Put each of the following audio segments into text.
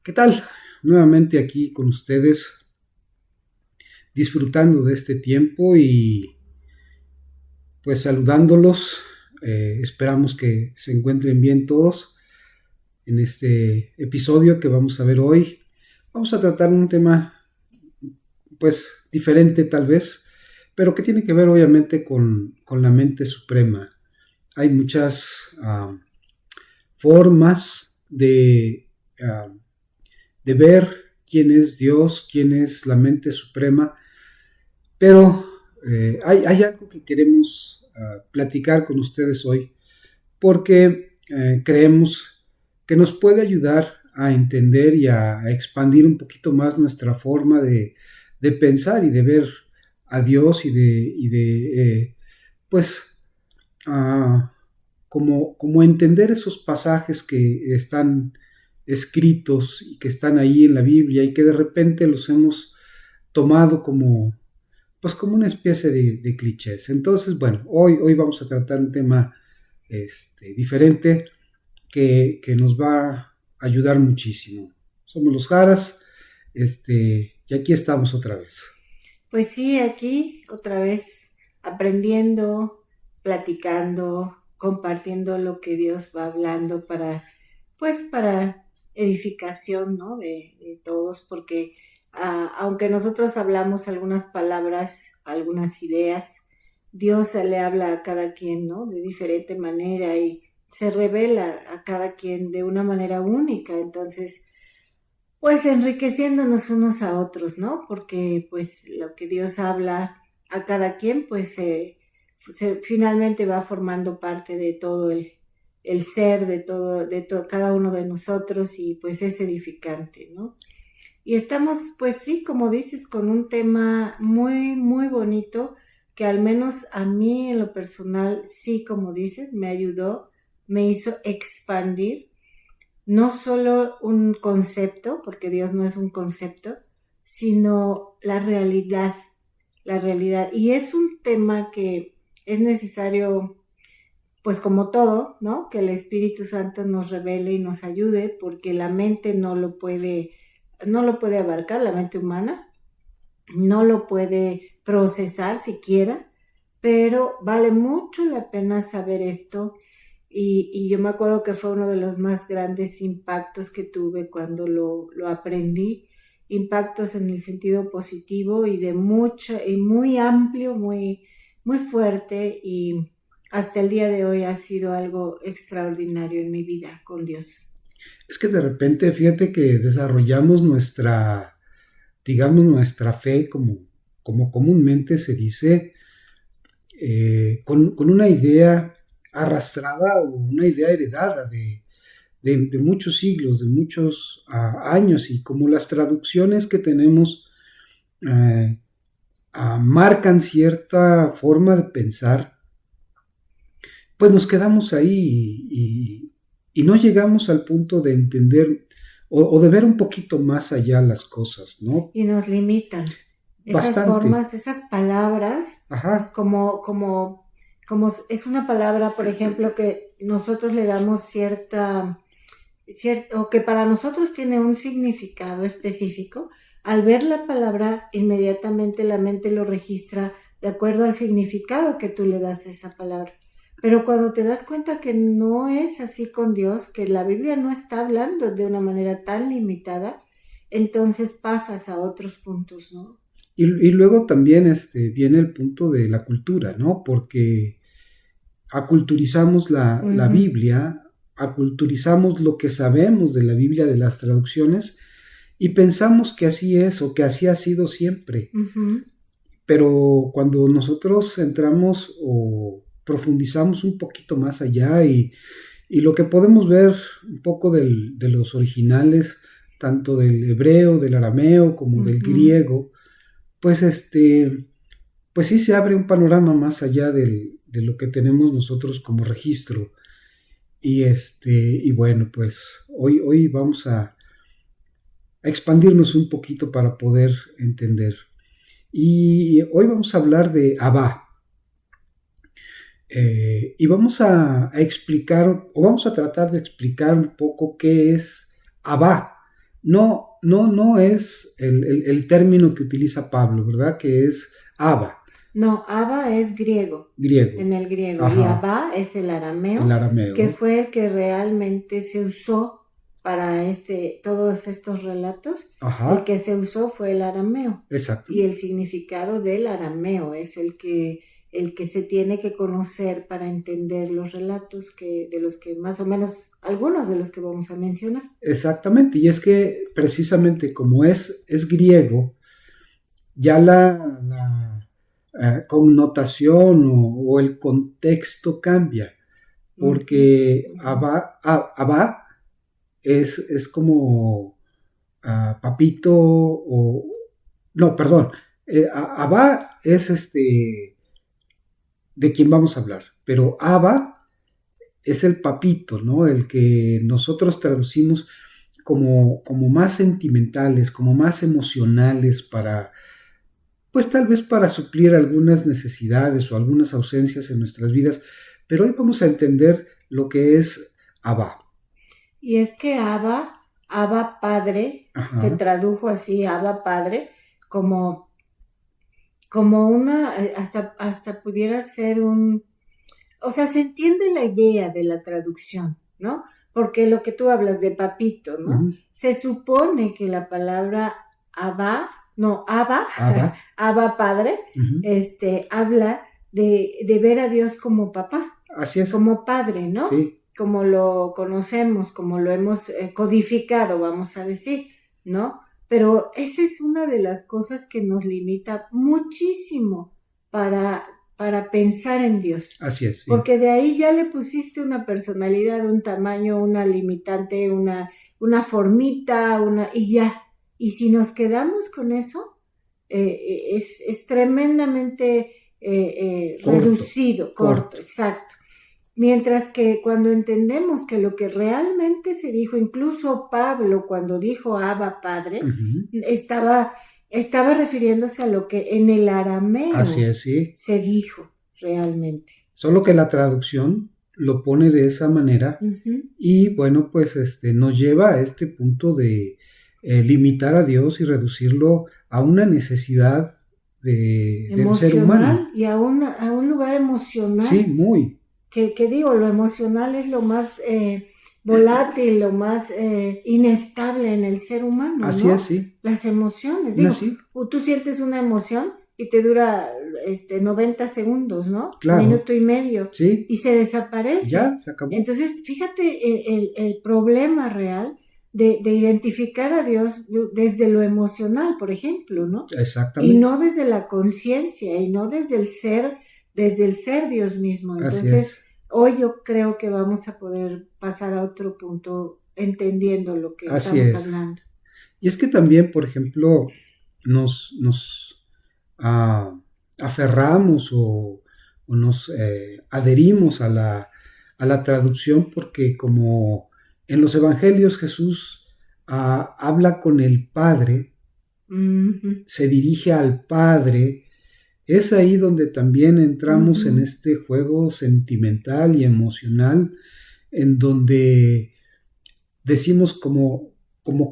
¿Qué tal? Nuevamente aquí con ustedes, disfrutando de este tiempo y pues saludándolos. Esperamos que se encuentren bien todos en este episodio que vamos a ver hoy. Vamos a tratar un tema pues diferente tal vez, pero que tiene que ver obviamente con la mente suprema. Hay muchas formas de ver quién es Dios, quién es la mente suprema, pero hay algo que queremos platicar con ustedes hoy, porque creemos que nos puede ayudar a entender y a expandir un poquito más nuestra forma de pensar y de ver a Dios y de pues, como entender esos pasajes que están escritos y que están ahí en la Biblia y que de repente los hemos tomado como una especie de clichés. Entonces, bueno, hoy vamos a tratar un tema diferente que nos va a ayudar muchísimo. Somos los Jaras, y aquí estamos otra vez. Pues sí, aquí otra vez aprendiendo, platicando, compartiendo lo que Dios va hablando para edificación, ¿no? De todos, porque aunque nosotros hablamos algunas palabras, algunas ideas, Dios se le habla a cada quien, ¿no? De diferente manera y se revela a cada quien de una manera única. Entonces, pues enriqueciéndonos unos a otros, ¿no? Porque pues lo que Dios habla a cada quien, pues finalmente va formando parte de todo el ser, cada uno de nosotros y pues es edificante, ¿no? Y estamos, pues sí, como dices, con un tema muy, muy bonito que al menos a mí en lo personal, sí, como dices, me ayudó, me hizo expandir no solo un concepto, porque Dios no es un concepto, sino la realidad. Y es un tema que es necesario, pues como todo, ¿no? Que el Espíritu Santo nos revele y nos ayude, porque la mente no lo puede abarcar, la mente humana, no lo puede procesar siquiera, pero vale mucho la pena saber esto y yo me acuerdo que fue uno de los más grandes impactos que tuve cuando lo aprendí, impactos en el sentido positivo y de mucho, y muy amplio, muy, muy fuerte y hasta el día de hoy ha sido algo extraordinario en mi vida con Dios. Es que de repente, fíjate que desarrollamos digamos, nuestra fe como comúnmente se dice, con una idea arrastrada o una idea heredada de muchos siglos, de muchos años, y como las traducciones que tenemos eh, marcan cierta forma de pensar, pues nos quedamos ahí y no llegamos al punto de entender o de ver un poquito más allá las cosas, ¿no? Y nos limitan esas Bastante. formas, esas palabras, Ajá. como es una palabra, por ejemplo, que nosotros le damos o que para nosotros tiene un significado específico, al ver la palabra, inmediatamente la mente lo registra de acuerdo al significado que tú le das a esa palabra. Pero cuando te das cuenta que no es así con Dios, que la Biblia no está hablando de una manera tan limitada, entonces pasas a otros puntos, ¿no? Y luego también viene el punto de la cultura, ¿no? Porque aculturizamos la Ujú, Biblia, aculturizamos lo que sabemos de la Biblia, de las traducciones, y pensamos que así es o que así ha sido siempre. ujú. Pero cuando nosotros entramos o profundizamos un poquito más allá y lo que podemos ver un poco de los originales, tanto del hebreo, del arameo como del Ujú. griego, pues pues sí se abre un panorama más allá de lo que tenemos nosotros como registro. Y bueno, pues hoy vamos a expandirnos un poquito para poder entender. Y hoy vamos a hablar de Abba. Y vamos a explicar, o vamos a tratar de explicar un poco qué es Abba. no es el término que utiliza Pablo, ¿verdad? Que es Abba. No, Abba es griego. Griego. En el griego. Ajá. Y Abba es el arameo. Que fue el que realmente se usó para todos estos relatos. Ajá. El que se usó fue el arameo. Exacto. Y el significado del arameo es el que se tiene que conocer para entender los relatos de los que más o menos, algunos de los que vamos a mencionar. Exactamente, y es que precisamente como es griego, ya la connotación o el contexto cambia, porque Abba es como papito o... No, perdón, Abba es de quien vamos a hablar, pero Abba es el papito, ¿no? El que nosotros traducimos como más sentimentales, como más emocionales para, pues tal vez para suplir algunas necesidades o algunas ausencias en nuestras vidas, pero hoy vamos a entender lo que es Abba. Y es que Abba Padre, Ajá. Se tradujo así, Abba Padre, como una, hasta pudiera ser o sea, se entiende la idea de la traducción, ¿no? Porque lo que tú hablas de papito, ¿no? Uh-huh. Se supone que la palabra Abba Padre, uh-huh. Habla de ver a Dios como papá. Así es. Como padre, ¿no? Sí. Como lo conocemos, como lo hemos codificado, vamos a decir, ¿no? Pero esa es una de las cosas que nos limita muchísimo para pensar en Dios. Así es. Sí. Porque de ahí ya le pusiste una personalidad, un tamaño, una limitante, una formita, y ya. Y si nos quedamos con eso, es tremendamente reducido, corto, exacto. Mientras que cuando entendemos que lo que realmente se dijo, incluso Pablo cuando dijo Abba Padre, uh-huh. estaba refiriéndose a lo que en el arameo Así es, sí. se dijo realmente. Solo que la traducción lo pone de esa manera, uh-huh. Y bueno, pues nos lleva a este punto de limitar a Dios y reducirlo a una necesidad del ser humano. Y a un lugar emocional. Sí, muy. Que digo, lo emocional es lo más volátil, lo más inestable en el ser humano, Así ¿no? es, sí. Las emociones, digo, sí. Tú sientes una emoción y te dura 90 segundos, ¿no? Claro. Minuto y medio. Sí. Y se desaparece. Ya, se acabó. Entonces, fíjate el problema real de identificar a Dios desde lo emocional, por ejemplo, ¿no? Exactamente. Y no desde la conciencia, y no desde el ser Dios mismo. Entonces, hoy yo creo que vamos a poder pasar a otro punto entendiendo lo que estamos hablando. Y es que también, por ejemplo, nos aferramos o nos adherimos a la traducción porque como en los evangelios Jesús habla con el Padre, uh-huh. Se dirige al Padre. Es ahí donde también entramos uh-huh. en este juego sentimental y emocional, en donde decimos como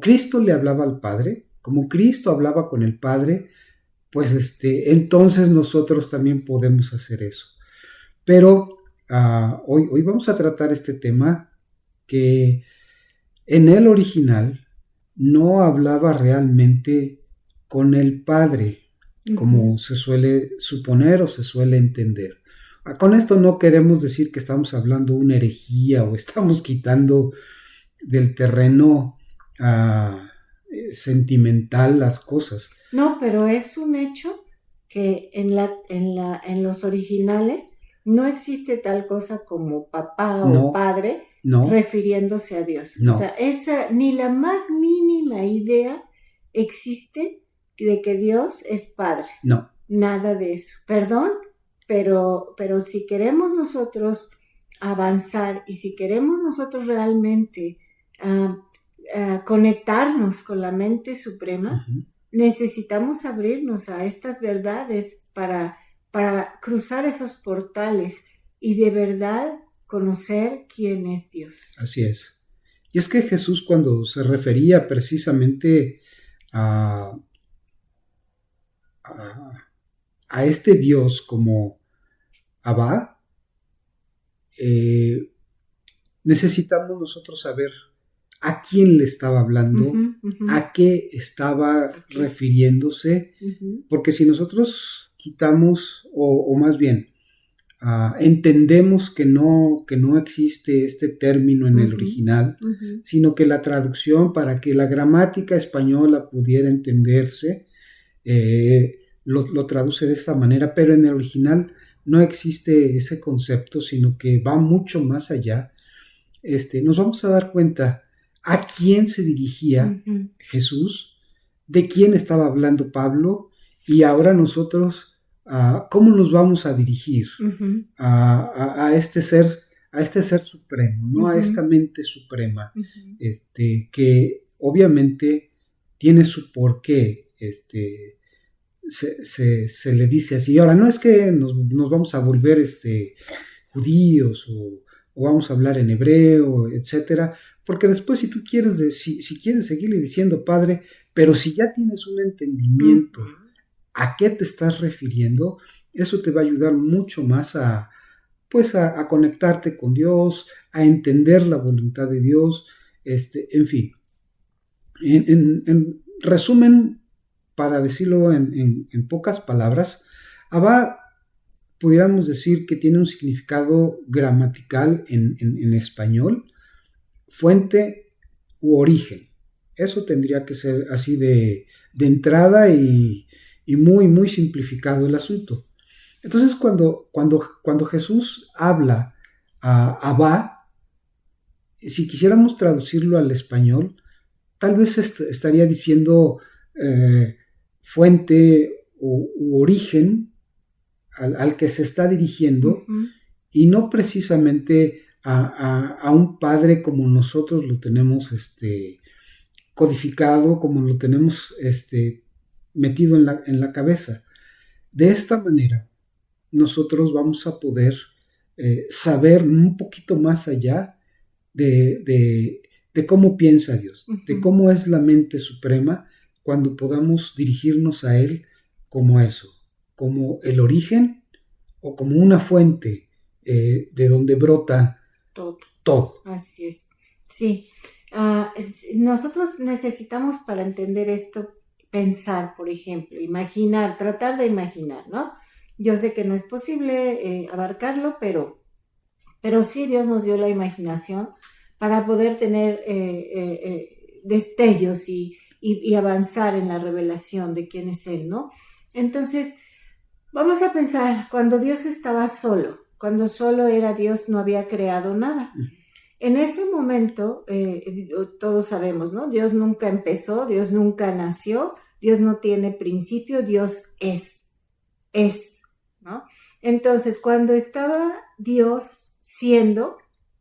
Cristo le hablaba al Padre, como Cristo hablaba con el Padre, pues entonces nosotros también podemos hacer eso. Pero hoy vamos a tratar este tema que en el original no hablaba realmente con el Padre, como se suele suponer o se suele entender. Con esto no queremos decir que estamos hablando una herejía o estamos quitando del terreno sentimental las cosas. No, pero es un hecho que en los originales no existe tal cosa como papá o padre refiriéndose a Dios. No. O sea, ni la más mínima idea existe de que Dios es Padre. No. Nada de eso. Perdón, pero si queremos nosotros avanzar y si queremos nosotros realmente conectarnos con la mente suprema, uh-huh. necesitamos abrirnos a estas verdades para cruzar esos portales y de verdad conocer quién es Dios. Así es. Y es que Jesús, cuando se refería precisamente a, a, a este Dios como Abba, necesitamos nosotros saber a quién le estaba hablando, a qué estaba refiriéndose, porque si nosotros quitamos, o más bien, entendemos que no existe este término en el original, sino que la traducción, para que la gramática española pudiera entenderse, lo traduce de esta manera, pero en el original no existe ese concepto, sino que va mucho más allá. Nos vamos a dar cuenta a quién se dirigía Jesús, de quién estaba hablando Pablo, y ahora nosotros cómo nos vamos a dirigir a este ser supremo, ¿no? A esta mente suprema, que obviamente tiene su porqué, se le dice así. Ahora, no es que nos vamos a volver judíos o vamos a hablar en hebreo, etcétera, porque después si tú quieres, si quieres seguirle diciendo Padre, pero si ya tienes un entendimiento a qué te estás refiriendo, eso te va a ayudar mucho más a conectarte con Dios, a entender la voluntad de Dios, en fin. En resumen, para decirlo en pocas palabras, Abba, pudiéramos decir que tiene un significado gramatical en español, fuente u origen. Eso tendría que ser así de entrada y muy, muy simplificado el asunto. Entonces, cuando Jesús habla a Abba, si quisiéramos traducirlo al español, tal vez estaría diciendo fuente u origen al que se está dirigiendo, y no precisamente a un padre como nosotros lo tenemos codificado, como lo tenemos metido en la cabeza. De esta manera, nosotros vamos a poder saber un poquito más allá de cómo piensa Dios, de cómo es la mente suprema, cuando podamos dirigirnos a Él como eso, como el origen o como una fuente de donde brota todo. Así es. Sí. Nosotros necesitamos, para entender esto, pensar, por ejemplo, imaginar, tratar de imaginar, ¿no? Yo sé que no es posible abarcarlo, pero sí Dios nos dio la imaginación para poder tener destellos y avanzar en la revelación de quién es Él, ¿no? Entonces, vamos a pensar, cuando Dios estaba solo, cuando solo era Dios, no había creado nada. En ese momento, todos sabemos, ¿no? Dios nunca empezó, Dios nunca nació, Dios no tiene principio, Dios es, ¿no? Entonces, cuando estaba Dios siendo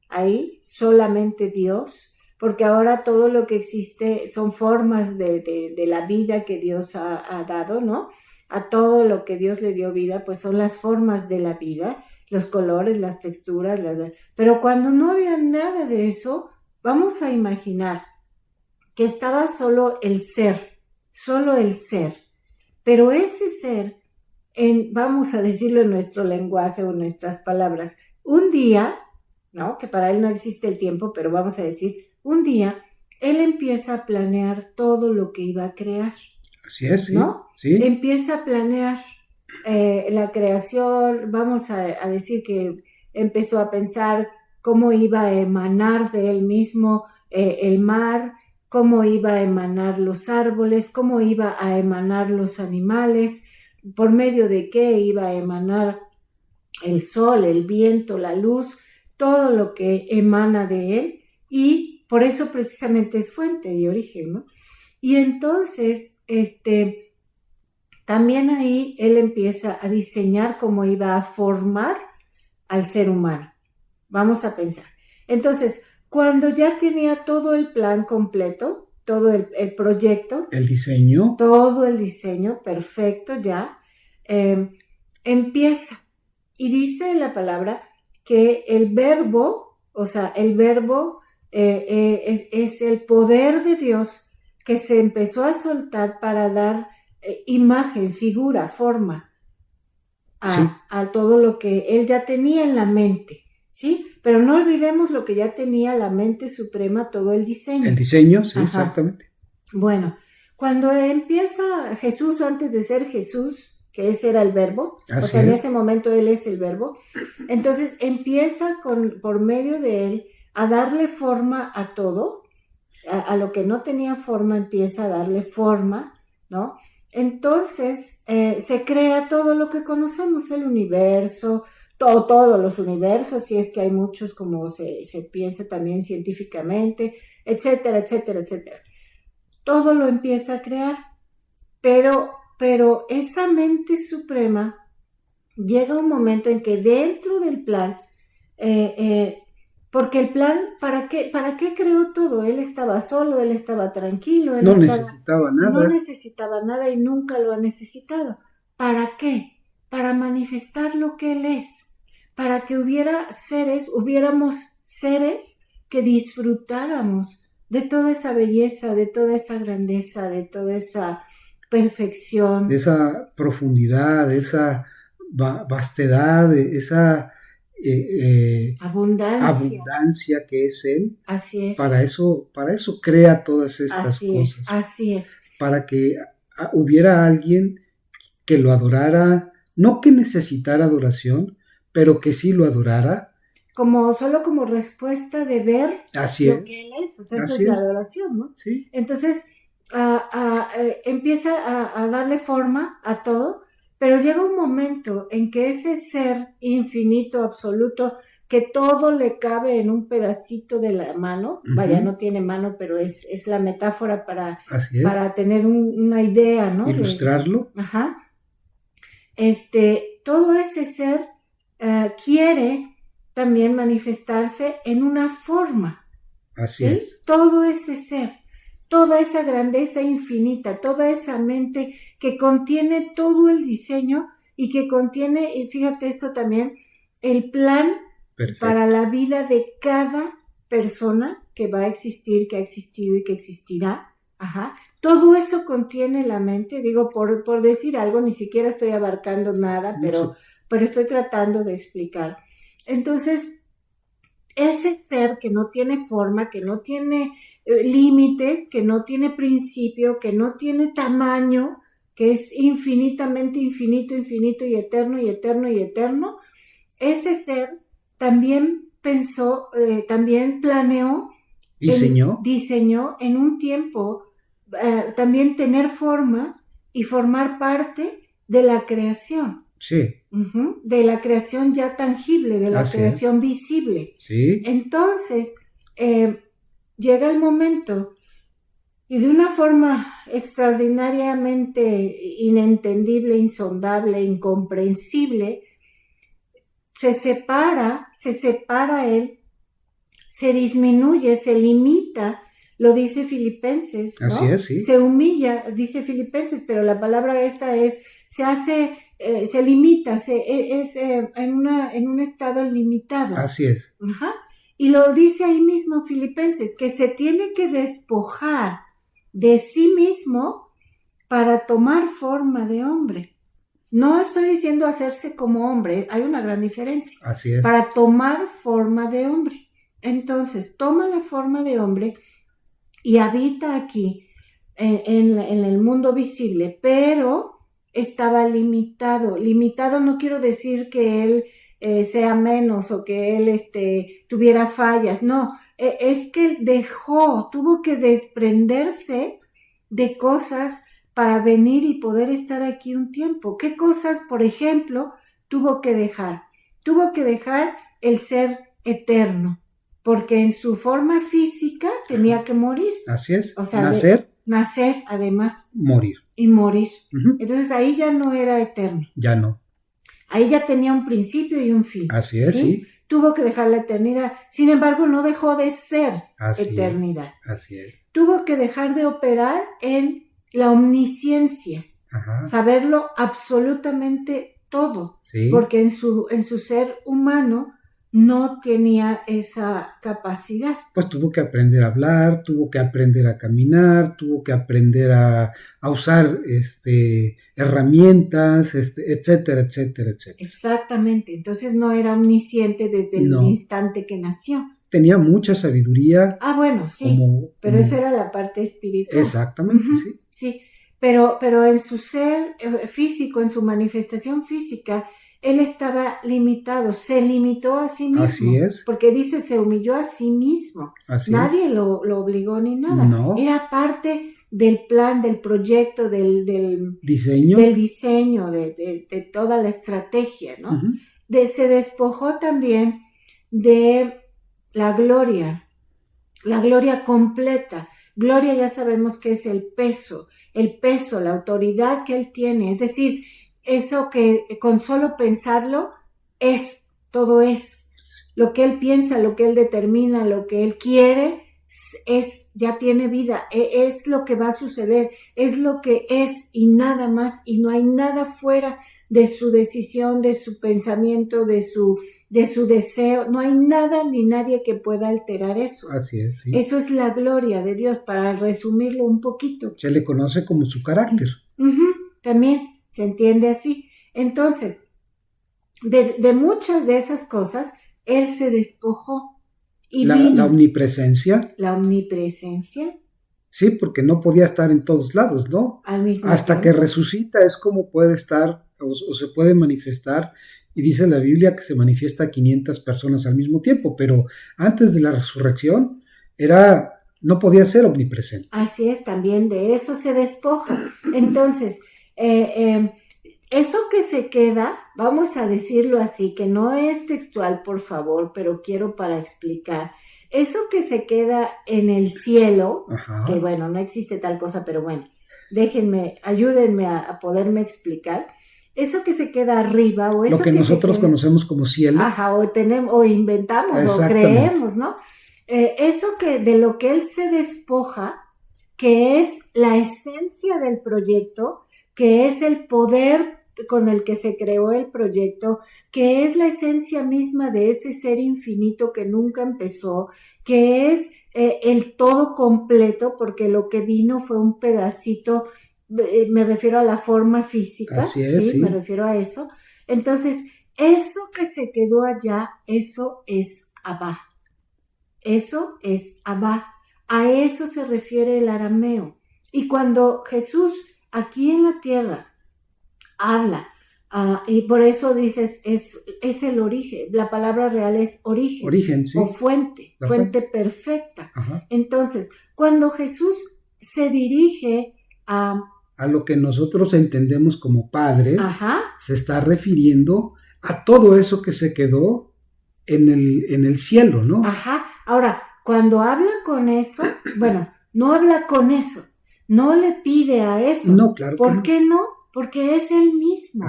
ahí, solamente Dios, porque ahora todo lo que existe son formas de la vida que Dios ha dado, ¿no? A todo lo que Dios le dio vida, pues son las formas de la vida, los colores, las texturas, pero cuando no había nada de eso, vamos a imaginar que estaba solo el ser, pero ese ser, vamos a decirlo en nuestro lenguaje o en nuestras palabras, un día, ¿no? Que para él no existe el tiempo, pero vamos a decir, un día, él empieza a planear todo lo que iba a crear. Así es, ¿no? Sí. Empieza a planear la creación, vamos a decir que empezó a pensar cómo iba a emanar de él mismo el mar, cómo iba a emanar los árboles, cómo iba a emanar los animales, por medio de qué iba a emanar el sol, el viento, la luz, todo lo que emana de él, y por eso precisamente es fuente y origen, ¿no? Y entonces, también ahí él empieza a diseñar cómo iba a formar al ser humano. Vamos a pensar. Entonces, cuando ya tenía todo el plan completo, todo el proyecto. El diseño. Todo el diseño, perfecto ya, empieza. Y dice la palabra que el verbo, o sea, el verbo es el poder de Dios que se empezó a soltar para dar imagen, figura, forma a todo lo que él ya tenía en la mente, ¿sí? Pero no olvidemos lo que ya tenía la mente suprema, todo el diseño. El diseño, sí, exactamente. Bueno, cuando empieza Jesús, antes de ser Jesús, que ese era el verbo, o sea, en ese momento él es el verbo, entonces empieza por medio de él a darle forma a todo, a lo que no tenía forma empieza a darle forma, ¿no? Entonces se crea todo lo que conocemos, el universo, todos los universos, si es que hay muchos como se piensa también científicamente, etcétera, etcétera, etcétera. Todo lo empieza a crear, pero esa mente suprema llega un momento en que dentro del plan, porque el plan, ¿para qué creó todo? Él estaba solo, él estaba tranquilo, él necesitaba nada. No necesitaba nada y nunca lo ha necesitado. ¿Para qué? Para manifestar lo que él es, para que hubiéramos seres que disfrutáramos de toda esa belleza, de toda esa grandeza, de toda esa perfección. De esa profundidad, de esa vastedad, de esa abundancia que es Él. Así es. Para eso crea todas estas cosas. Así es. Para que hubiera alguien que lo adorara, no que necesitara adoración, pero que sí lo adorara. Solo como respuesta de ver lo que Él es. O sea, eso es la adoración, ¿no? Sí. Entonces, empieza a darle forma a todo, pero llega un momento en que ese ser infinito, absoluto, que todo le cabe en un pedacito de la mano, vaya, no tiene mano, pero es la metáfora para tener una idea, ¿no? Ilustrarlo. Todo ese ser quiere también manifestarse en una forma. Así es. Todo ese ser, toda esa grandeza infinita, toda esa mente que contiene todo el diseño y que contiene, y fíjate esto también, el plan para la vida de cada persona que va a existir, que ha existido y que existirá. Todo eso contiene la mente, digo, por decir algo, ni siquiera estoy abarcando nada, pero estoy tratando de explicar. Entonces, ese ser que no tiene forma, que no tiene límites, que no tiene principio, que no tiene tamaño, que es infinitamente infinito, infinito y eterno y eterno y eterno, ese ser también pensó, también planeó, diseñó en un tiempo también tener forma y formar parte de la creación. Sí. De la creación ya tangible, de la creación visible. Sí. Entonces, llega el momento y de una forma extraordinariamente inentendible, insondable, incomprensible, se separa él, se disminuye, se limita, lo dice Filipenses, ¿no? Así es, sí. Se humilla, dice Filipenses, pero la palabra esta es, se limita, es en un estado limitado. Así es. Y lo dice ahí mismo Filipenses, que se tiene que despojar de sí mismo para tomar forma de hombre. No estoy diciendo hacerse como hombre, hay una gran diferencia. Así es. Para tomar forma de hombre. Entonces, toma la forma de hombre y habita aquí en el mundo visible, pero estaba limitado. Limitado no quiero decir que él sea menos o que él tuviera fallas, no, es que tuvo que desprenderse de cosas para venir y poder estar aquí un tiempo. ¿Qué cosas, por ejemplo, tuvo que dejar? Tuvo que dejar el ser eterno, porque en su forma física tenía que morir. Así es. O sea, nacer, además. Morir. Y morir. Entonces ahí ya no era eterno. Ya no. Ahí ya tenía un principio y un fin. Así es, sí. Tuvo que dejar la eternidad. Sin embargo, no dejó de ser eternidad. Así es. Tuvo que dejar de operar en la omnisciencia. Saberlo absolutamente todo. Sí. Porque en su ser humano no tenía esa capacidad. Pues tuvo que aprender a hablar, tuvo que aprender a caminar, tuvo que aprender a usar herramientas, etcétera, etcétera, etcétera. Exactamente, entonces no era omnisciente desde el instante que nació. Tenía mucha sabiduría. Bueno, sí, pero esa era la parte espiritual. Exactamente, sí. Sí, pero en su ser físico, en su manifestación física, él estaba limitado, se limitó a sí mismo. Así es. Porque dice, se humilló a sí mismo. Así Nadie es. lo obligó ni nada. No. Era parte del plan, del proyecto, del diseño, de toda la estrategia, ¿no? Se despojó también de la gloria completa. Gloria ya sabemos que es el peso, la autoridad que él tiene, es decir, eso que con solo pensarlo todo es. Lo que él piensa, lo que él determina, lo que él quiere, ya tiene vida, es lo que va a suceder, es lo que es y nada más, y no hay nada fuera de su decisión, de su pensamiento, de su deseo, no hay nada ni nadie que pueda alterar eso. Así es, sí. Eso es la gloria de Dios, para resumirlo un poquito. Se le conoce como su carácter. También se entiende así. Entonces, de muchas de esas cosas, él se despojó. Y la omnipresencia. La omnipresencia. Sí, porque no podía estar en todos lados, ¿no? Al mismo Hasta tiempo. Que resucita es como puede estar o se puede manifestar, y dice la Biblia que se manifiesta a 500 personas al mismo tiempo, pero antes de la resurrección no podía ser omnipresente. Así es, también de eso se despoja. Entonces, eso que se queda, vamos a decirlo así, que no es textual, por favor, pero quiero para explicar. Eso que se queda en el cielo, que bueno, no existe tal cosa, pero bueno, ayúdenme a poderme explicar. Eso que se queda arriba, o eso lo que nosotros conocemos como cielo. O inventamos, o creemos, ¿no? Eso de lo que él se despoja, que es la esencia del proyecto, que es el poder con el que se creó el proyecto, que es la esencia misma de ese ser infinito que nunca empezó, que es el todo completo, porque lo que vino fue un pedacito, me refiero a la forma física. Así es, ¿sí? Me refiero a eso. Entonces, eso que se quedó allá, eso es Abba. Eso es Abba. A eso se refiere el arameo. Y cuando Jesús aquí en la tierra habla, y por eso dices, es el origen, la palabra real es origen, sí. O fuente perfecta. Entonces, cuando Jesús se dirige a lo que nosotros entendemos como Padre, se está refiriendo a todo eso que se quedó en el cielo, ¿no? Ahora, cuando habla con eso, bueno, no habla con eso, no le pide a eso. No, claro. ¿Por qué no? Porque es él mismo,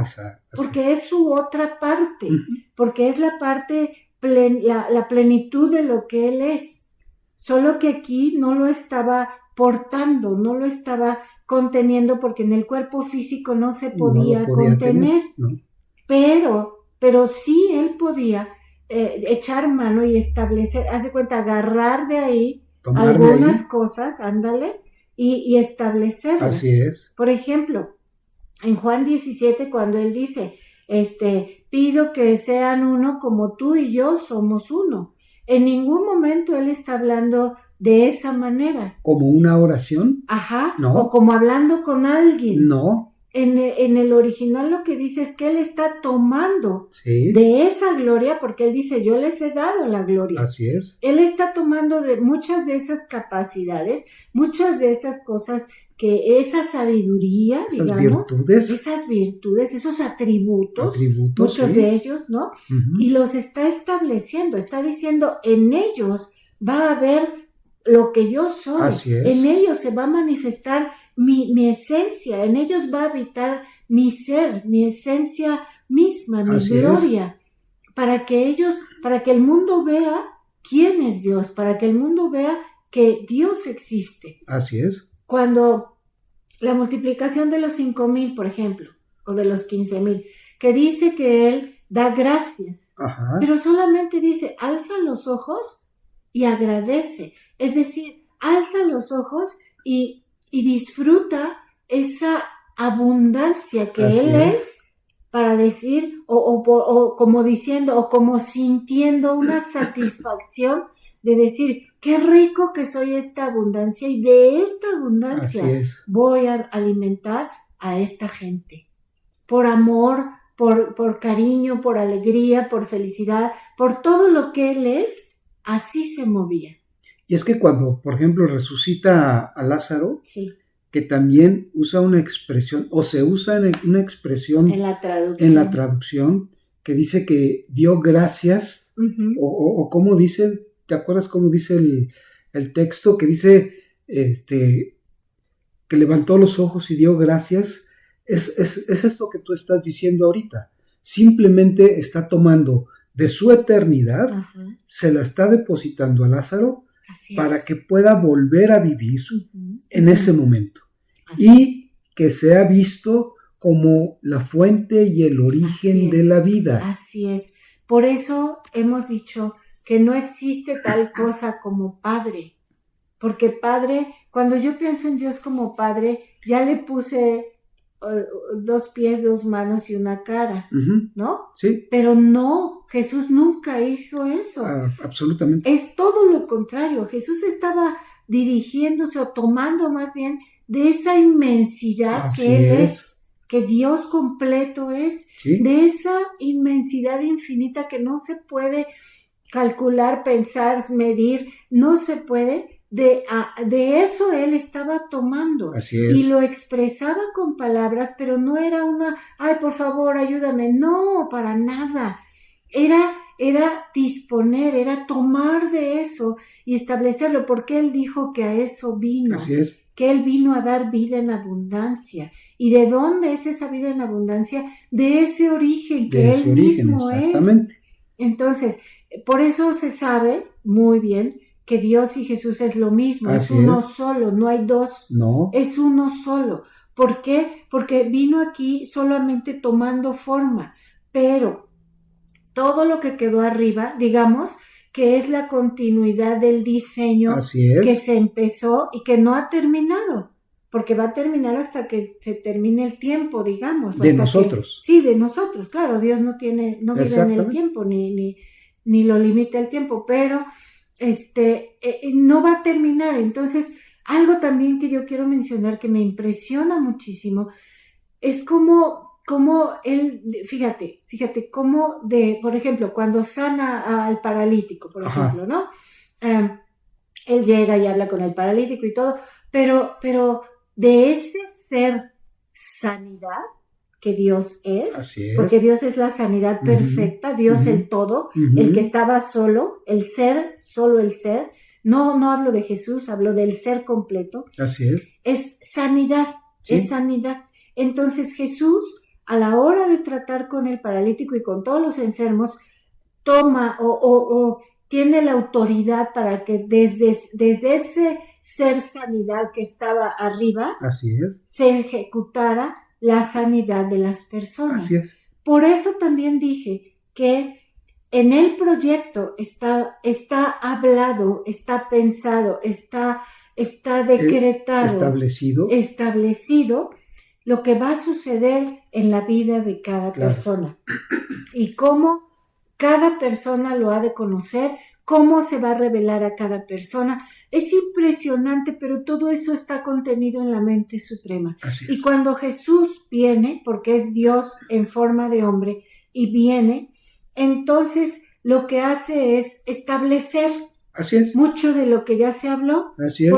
porque es su otra parte, porque es la parte, la plenitud de lo que él es. Solo que aquí no lo estaba portando, no lo estaba conteniendo, porque en el cuerpo físico no se podía contener. No. Pero sí él podía echar mano y establecer, hace cuenta, agarrar de ahí algunas cosas, ándale, y establecerlas. Así es. Por ejemplo, en Juan 17, cuando él dice, pido que sean uno como tú y yo somos uno. En ningún momento él está hablando de esa manera. ¿Como una oración? No. O como hablando con alguien. No. En el original lo que dice es que él está tomando de esa gloria, porque él dice, yo les he dado la gloria. Así es. Él está tomando de muchas de esas capacidades, muchas de esas cosas, que esa sabiduría, esas virtudes, esos atributos muchos de ellos, ¿no? Y los está estableciendo, está diciendo, en ellos va a haber lo que yo soy. Así es. En ellos se va a manifestar mi esencia, en ellos va a habitar mi ser, mi esencia misma, mi gloria, para que el mundo vea quién es Dios, para que el mundo vea que Dios existe. Así es. Cuando la multiplicación de los 5,000, por ejemplo, o de los 15,000, que dice que él da gracias, Ajá. pero solamente dice, alza los ojos y agradece. Es decir, alza los ojos y disfruta esa abundancia que Así Él es. es, para decir, o como diciendo, o como sintiendo una satisfacción de decir, qué rico que soy esta abundancia, y de esta Así abundancia es. voy a alimentar a esta gente. Por amor, por cariño, por alegría, por felicidad, por todo lo que Él es, así se movía. Y es que cuando, por ejemplo, resucita a Lázaro, Sí, que también usa una expresión, o se usa una expresión en la traducción. en la traducción, que dice que dio gracias, Ujú. o cómo dice, ¿te acuerdas cómo dice el texto? Que dice, que levantó los ojos y dio gracias. Es eso que tú estás diciendo ahorita. Simplemente está tomando de su eternidad, Ajá, se la está depositando a Lázaro así para es. que pueda volver a vivir Ujú, en ese momento. así es. Y que sea visto como la fuente y el origen Así de es. la vida. Así es. Por eso hemos dicho que no existe tal cosa como padre. Porque padre, cuando yo pienso en Dios como padre, ya le puse 2 pies, 2 manos y una cara, Ujú. ¿no? Sí, Pero no, Jesús nunca hizo eso. absolutamente. Es todo lo contrario. Jesús estaba dirigiéndose, o tomando más bien, de esa inmensidad Así que Él es. es, que Dios completo es, Sí, de esa inmensidad infinita que no se puede calcular, pensar, medir, no se puede. De eso Él estaba tomando, así es. y lo expresaba con palabras, pero no era una, ay, por favor, ayúdame, no, para nada. Era disponer, era tomar de eso y establecerlo, porque Él dijo que a eso vino, Así es. que Él vino a dar vida en abundancia. ¿Y de dónde es esa vida en abundancia? De ese origen que De Él su origen, mismo es. exactamente. Entonces, por eso se sabe muy bien que Dios y Jesús es lo mismo, es Así uno es. solo, no hay dos, No, es uno solo. ¿Por qué? Porque vino aquí solamente tomando forma, pero todo lo que quedó arriba, digamos, que es la continuidad del diseño así que es. se empezó y que no ha terminado, porque va a terminar hasta que se termine el tiempo, digamos. De hasta nosotros. Sí, de nosotros, claro, Dios no vive en el Exactamente. tiempo, ni lo limita el tiempo, pero no va a terminar. Entonces, algo también que yo quiero mencionar que me impresiona muchísimo es como él, fíjate, cómo por ejemplo, cuando sana al paralítico, por Ajá. ejemplo, ¿no? Él llega y habla con el paralítico y todo, pero de ese ser sanidad que Dios es, Así es. porque Dios es la sanidad perfecta, Dios el todo, el que estaba solo, el ser, solo el ser. No hablo de Jesús, hablo del ser completo. Así es. Es sanidad, Sí. es sanidad. Entonces Jesús, a la hora de tratar con el paralítico y con todos los enfermos, toma o tiene la autoridad para que desde ese ser sanidad que estaba arriba, Así es. se ejecutara la sanidad de las personas. Así es. Por eso también dije que en el proyecto está hablado, está pensado, está decretado, establecido lo que va a suceder en la vida de cada persona, y cómo cada persona lo ha de conocer, cómo se va a revelar a cada persona. Es impresionante, pero todo eso está contenido en la mente suprema. Así es. Y cuando Jesús viene, porque es Dios en forma de hombre, y viene, entonces lo que hace es establecer Así es. mucho de lo que ya se habló. Así es.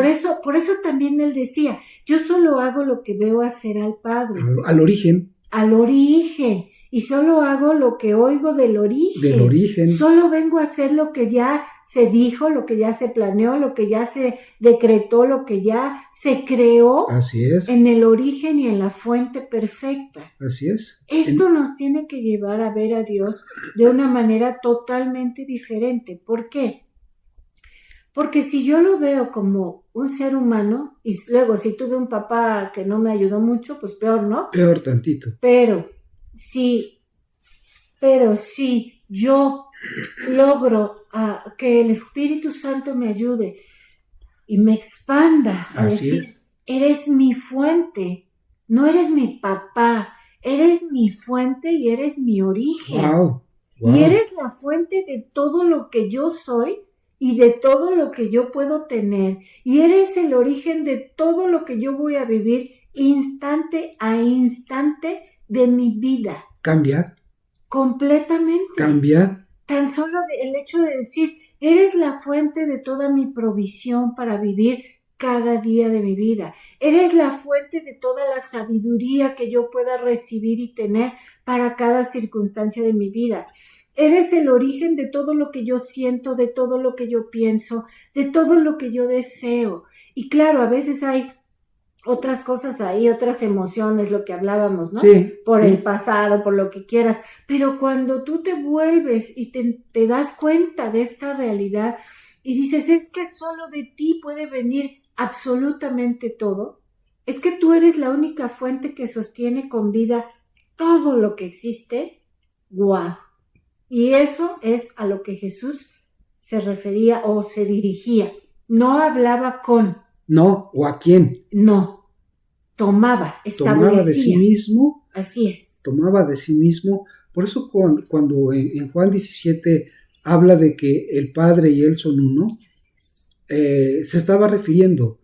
Por eso también él decía, yo solo hago lo que veo hacer al Padre. Al origen. Al origen. Y solo hago lo que oigo del origen. Del origen. Solo vengo a hacer lo que ya se dijo, lo que ya se planeó, lo que ya se decretó, lo que ya se creó. Así es. En el origen y en la fuente perfecta. Así es. Esto nos tiene que llevar a ver a Dios de una manera totalmente diferente. ¿Por qué? Porque si yo lo veo como un ser humano, y luego si tuve un papá que no me ayudó mucho, pues peor, ¿no? Peor tantito. Pero si Pero si yo logro que el Espíritu Santo me ayude y me expanda a Así decir, es. eres mi fuente, no eres mi papá, eres mi fuente y eres mi origen. Wow. Y eres la fuente de todo lo que yo soy y de todo lo que yo puedo tener. Y eres el origen de todo lo que yo voy a vivir instante a instante de mi vida. Cambia. Completamente. Cambia. Tan solo el hecho de decir, eres la fuente de toda mi provisión para vivir cada día de mi vida. Eres la fuente de toda la sabiduría que yo pueda recibir y tener para cada circunstancia de mi vida. Eres el origen de todo lo que yo siento, de todo lo que yo pienso, de todo lo que yo deseo. Y claro, a veces hay otras cosas ahí, otras emociones, lo que hablábamos, ¿no? Sí. Por sí. el pasado, por lo que quieras. Pero cuando tú te vuelves y te das cuenta de esta realidad y dices, es que solo de ti puede venir absolutamente todo, es que tú eres la única fuente que sostiene con vida todo lo que existe. ¡Guau! Y eso es a lo que Jesús se refería o se dirigía. No hablaba con. No, ¿o a quién? No. Tomaba, establecía. Tomaba de sí mismo. Así es. Tomaba de sí mismo. Por eso cuando en Juan 17 habla de que el Padre y Él son uno, se estaba refiriendo,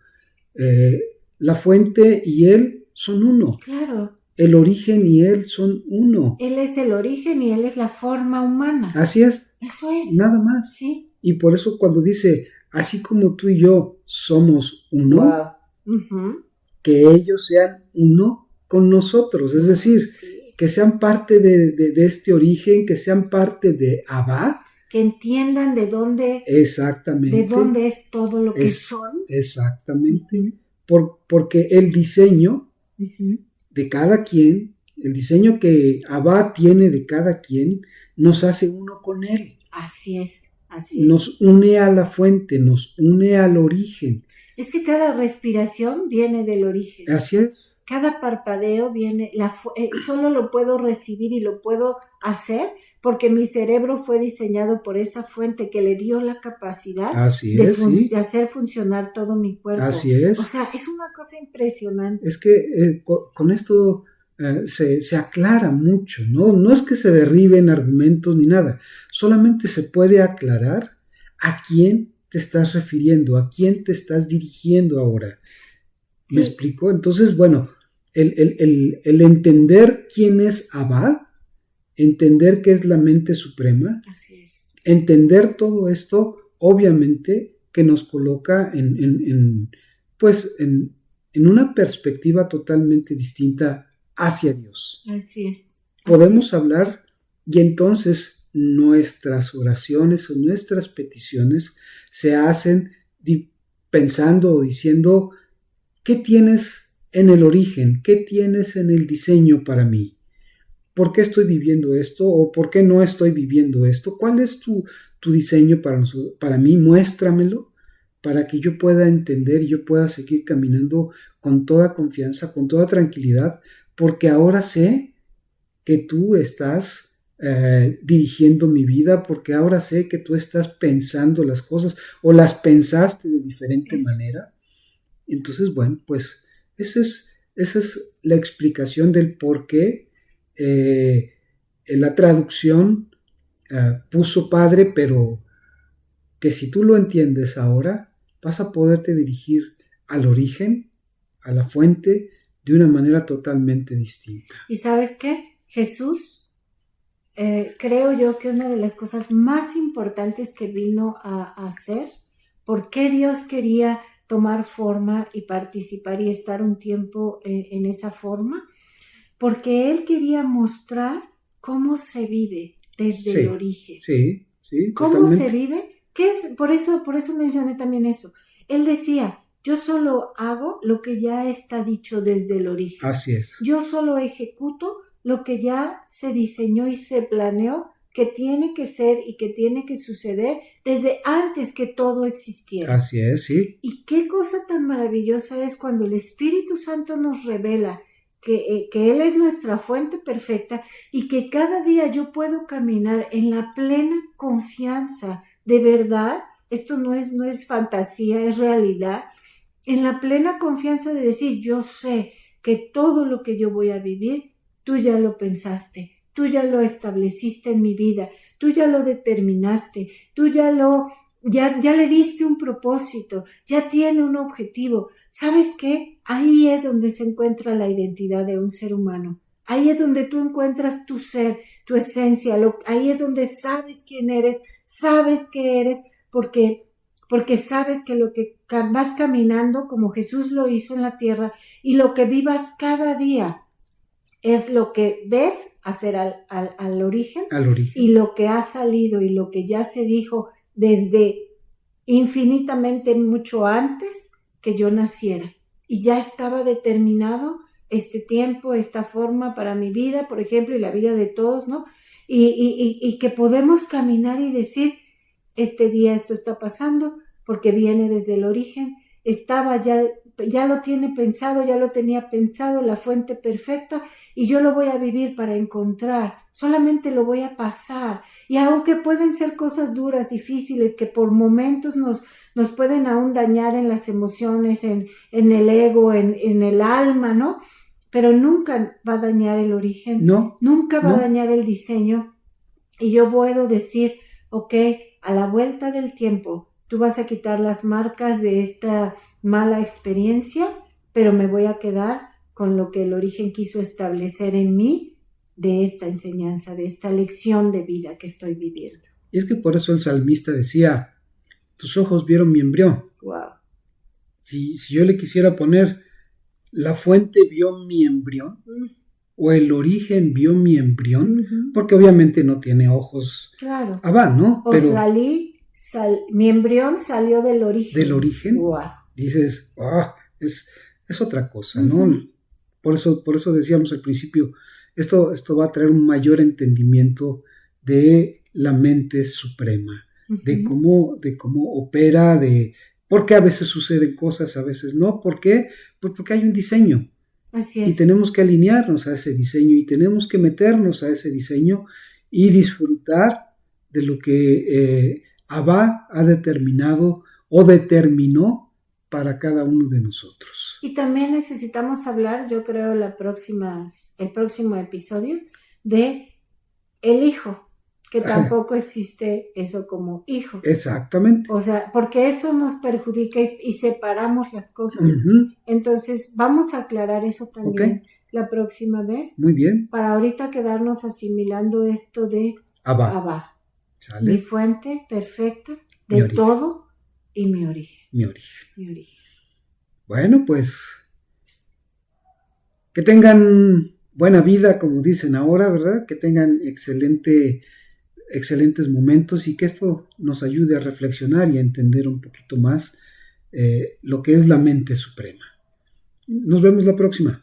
la fuente y Él son uno. Claro. El origen y Él son uno. Él es el origen y Él es la forma humana. Así es. Eso es. Nada más. Sí. Y por eso cuando dice, así como tú y yo somos uno, Wow. Uh-huh. Que ellos sean uno con nosotros. Es decir, sí. Que sean parte de este origen, que sean parte de Abba. Que entiendan de dónde. Exactamente. De dónde es todo lo que son. Exactamente. Uh-huh. Porque el diseño uh-huh. de cada quien, el diseño que Abba tiene de cada quien, nos hace uno con él. Así es, así es. Nos une a la fuente, nos une al origen. Es que cada respiración viene del origen. Así es. Cada parpadeo viene, solo lo puedo recibir y lo puedo hacer porque mi cerebro fue diseñado por esa fuente que le dio la capacidad de hacer funcionar todo mi cuerpo. Así es. O sea, es una cosa impresionante. Es que con esto se aclara mucho, ¿no? No es que se derriben argumentos ni nada, solamente se puede aclarar a quién te estás refiriendo, a quién te estás dirigiendo ahora. ¿Me explico? Entonces, bueno, el entender quién es Abba, entender qué es la mente suprema, así es. Entender todo esto, obviamente, que nos coloca en una perspectiva totalmente distinta hacia Dios. Así es. Podemos hablar y entonces nuestras oraciones o nuestras peticiones se hacen pensando o diciendo, ¿qué tienes en el origen? ¿Qué tienes en el diseño para mí? ¿Por qué estoy viviendo esto o por qué no estoy viviendo esto? ¿Cuál es tu diseño para mí? Muéstramelo para que yo pueda entender y yo pueda seguir caminando con toda confianza, con toda tranquilidad, porque ahora sé que tú estás dirigiendo mi vida, porque ahora sé que tú estás pensando las cosas o las pensaste de diferente manera. Entonces, bueno, pues esa es la explicación del por qué la traducción puso Padre, pero que si tú lo entiendes ahora, vas a poderte dirigir al origen, a la fuente, de una manera totalmente distinta. ¿Y sabes qué? Jesús, creo yo que una de las cosas más importantes que vino a hacer, ¿por qué Dios quería tomar forma y participar y estar un tiempo en esa forma? Porque Él quería mostrar cómo se vive desde el origen. Sí, ¿Cómo totalmente. se vive? ¿Qué es? Por eso mencioné también eso. Él decía, yo solo hago lo que ya está dicho desde el origen. Así es. Yo solo ejecuto lo que ya se diseñó y se planeó que tiene que ser y que tiene que suceder desde antes que todo existiera. Así es, sí. Y qué cosa tan maravillosa es cuando el Espíritu Santo nos revela que Él es nuestra fuente perfecta y que cada día yo puedo caminar en la plena confianza, de verdad, esto no es fantasía, es realidad, en la plena confianza de decir, yo sé que todo lo que yo voy a vivir, tú ya lo pensaste, tú ya lo estableciste en mi vida, tú ya lo determinaste, tú ya le diste un propósito, ya tiene un objetivo. ¿Sabes qué? Ahí es donde se encuentra la identidad de un ser humano. Ahí es donde tú encuentras tu ser, tu esencia. Ahí es donde sabes quién eres, sabes qué eres, porque sabes que lo que vas caminando, como Jesús lo hizo en la tierra, y lo que vivas cada día es lo que ves hacer al origen, y lo que ha salido y lo que ya se dijo desde infinitamente mucho antes que yo naciera. Y ya estaba determinado este tiempo, esta forma para mi vida, por ejemplo, y la vida de todos, ¿no? Y que podemos caminar y decir, este día esto está pasando porque viene desde el origen, ya lo tiene pensado, ya lo tenía pensado, la fuente perfecta, y yo lo voy a vivir para encontrar, solamente lo voy a pasar, y aunque pueden ser cosas duras, difíciles, que por momentos nos pueden aún dañar en las emociones, en el ego, en el alma, ¿no? Pero nunca va a dañar el origen, nunca va a dañar el diseño, y yo puedo decir, ok, a la vuelta del tiempo, tú vas a quitar las marcas de esta mala experiencia, pero me voy a quedar con lo que el origen quiso establecer en mí de esta enseñanza, de esta lección de vida que estoy viviendo. Y es que por eso el salmista decía, tus ojos vieron mi embrión. Wow. Si yo le quisiera poner, la fuente vio mi embrión, o el origen vio mi embrión, porque obviamente no tiene ojos. Claro. ¿No? Pero mi embrión salió del origen. Del origen. Wow. Dices, es otra cosa, ¿no? Por eso decíamos al principio, esto va a traer un mayor entendimiento de la mente suprema, de cómo opera, de por qué a veces suceden cosas, a veces no. ¿Por qué? Pues porque hay un diseño. Así es. Y tenemos que alinearnos a ese diseño y tenemos que meternos a ese diseño y disfrutar de lo que Abba ha determinado o determinó para cada uno de nosotros. Y también necesitamos hablar, yo creo, el próximo episodio, de el hijo, que tampoco existe eso como hijo. Exactamente. O sea, porque eso nos perjudica y separamos las cosas. Entonces, vamos a aclarar eso también la próxima vez. Muy bien. Para ahorita quedarnos asimilando esto de Abba. Mi fuente perfecta de todo y mi origen. Mi origen. Bueno, pues que tengan buena vida, como dicen ahora, ¿verdad? Que tengan excelentes momentos y que esto nos ayude a reflexionar y a entender un poquito más lo que es la mente suprema. Nos vemos la próxima.